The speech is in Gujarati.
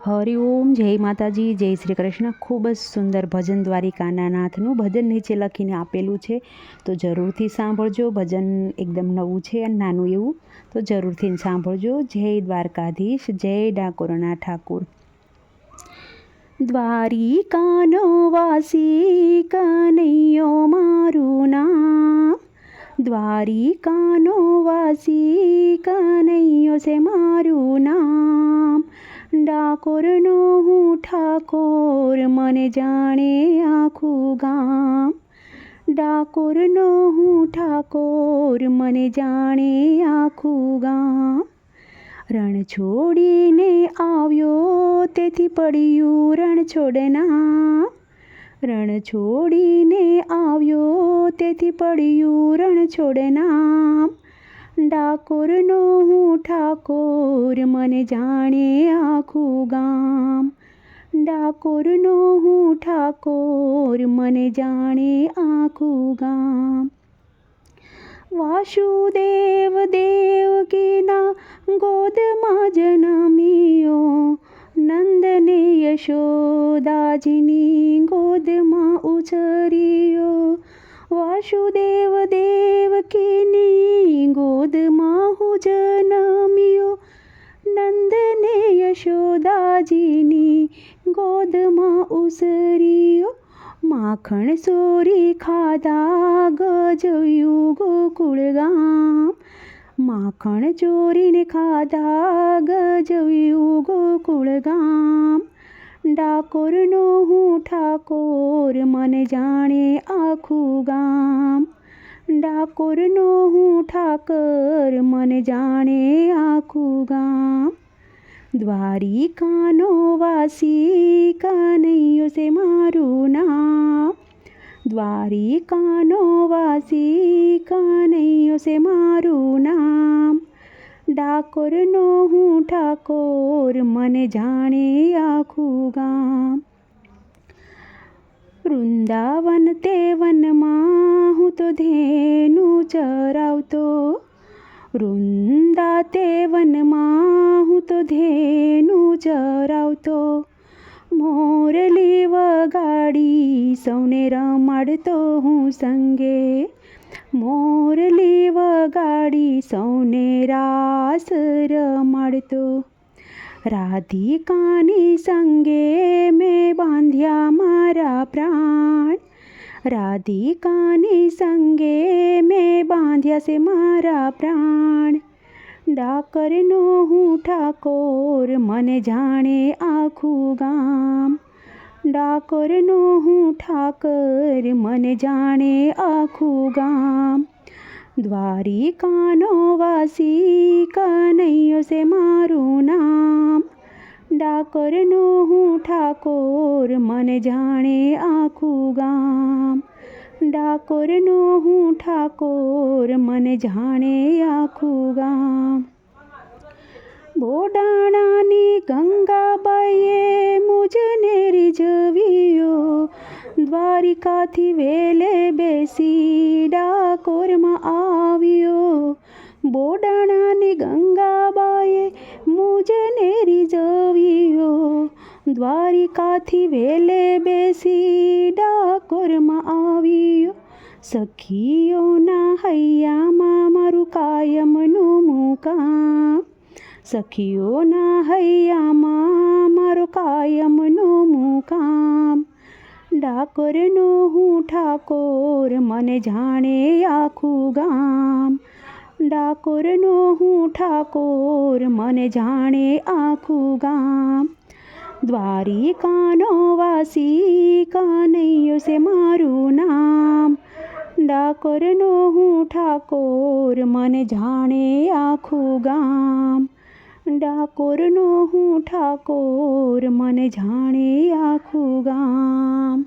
હરિઓમ, જય માતાજી, જય શ્રી કૃષ્ણ। ખૂબ જ સુંદર ભજન દ્વારિકાના નાથનું ભજન નીચે લખીને આપેલું છે, તો જરૂરથી સાંભળજો। ભજન એકદમ નવું છે અને નાનું એવું, તો જરૂરથી સાંભળજો। જય દ્વારકાધીશ, જય ડાકોરના ઠાકુર। દ્વારિકાનો વાસી કનૈયો મારું નામ, દ્વારિકાનો વાસી કનૈયો છે મારું નામ। ડાકોરનો હું ઠાકોર, મને જાણે આખું ગામ। ડાકોરનો હું ઠાકોર, મને જાણે આખું ગામ। રણ છોડીને આવ્યો તેથી પડ્યું રણ છોડનામ, રણ છોડીને આવ્યો તેથી પડ્યું રણ છોડનામ। ડાકોરનો હું ઠાકોર, મને જાણે આખું ગામ। ડાકોરનો હું ઠાકોર, મને જાણે આખું ગામ। વાસુદેવ દેવકીના ગોદમાં જન્મ્યો, નંદને યશોદાજીની ગોદમાં ઉછર્યો। વાસુદેવ દેવકીની ગોદમાં હું જન્મ્યો, નંદને યશોદાજીની ગોદમાં ઉછર્યો। માખણ ચોરી ખાધા ગજવ્યું ગોકુળ ગામ, માખણ ચોરીને ખાધા ગજવ્યું ગોકુળ ગામ। ડાકોરનો હું ઠાકોર, મને જાણે આખું ગામ। ડાકોરનો હું ઠાકર, મને જાણે આખું ગામ। દ્વારિકાનો વાસી કનૈયો છે મારું નામ, દ્વારિકાનો વાસી કનૈયો છે મારું નામ। ડાકોરનો હું ઠાકોર, મને જાણે આખું ગામ। વૃંદાવન તે વનમાં હું તો ધેનું ચરાવતો, વૃંદા તે વનમાં હું તો ધેનું ચરાવતો। મોરલી વગાડી સૌને રમાડતો હું સંગે, મોરલી વગાડી સૌને રાસ રમાડતો। રાધિકાની સંગે મેં બાંધ્યા મારા પ્રાણ, રાધિકાની સંગે મેં બાંધ્યા છે મારા પ્રાણ। ડાકરનો હું ઠાકોર, મને જાણે આખું ગામ। ડાકોરનો હું ઠાકર, મને જાણે આખું ગામ। દ્વારિકાનો વાસી કનૈયો છે મારું નામ, ડાકોરનો હું ઠાકોર, મને જાણે આખું ગામ। ડાકોરનો હું ઠાકોર, મને જાણે આખું ગામ। બોડાણાની ગંગાબાઈએ મુજને રીઝવ્યો, દ્વારિકાથી વેલે બેસી ડાકોરમાં આવ્યો। બોડાણાની ગંગાબાઈએ મુજને રીઝવ્યો, દ્વારિકાથી વેલે બેસી ડાકોરમાં આવ્યો। સખીઓના હૈયામાં મારું કાયમનું મુકામ, સખીઓના હૈયામાં મારો કાયમનું મુકામ। ડાકોરનો હું ઠાકોર, મને જાણે આખું ગામ। ડાકોરનો હું ઠાકોર, મને જાણે આખું ગામ। દ્વારિકાનો વાસી કનૈયો છે મારું નામ, ડાકોરનો હું ઠાકોર, મને જાણે આખું ગામ। ડાકોરનો હું ઠાકોર, મને જાણે આખું ગામ।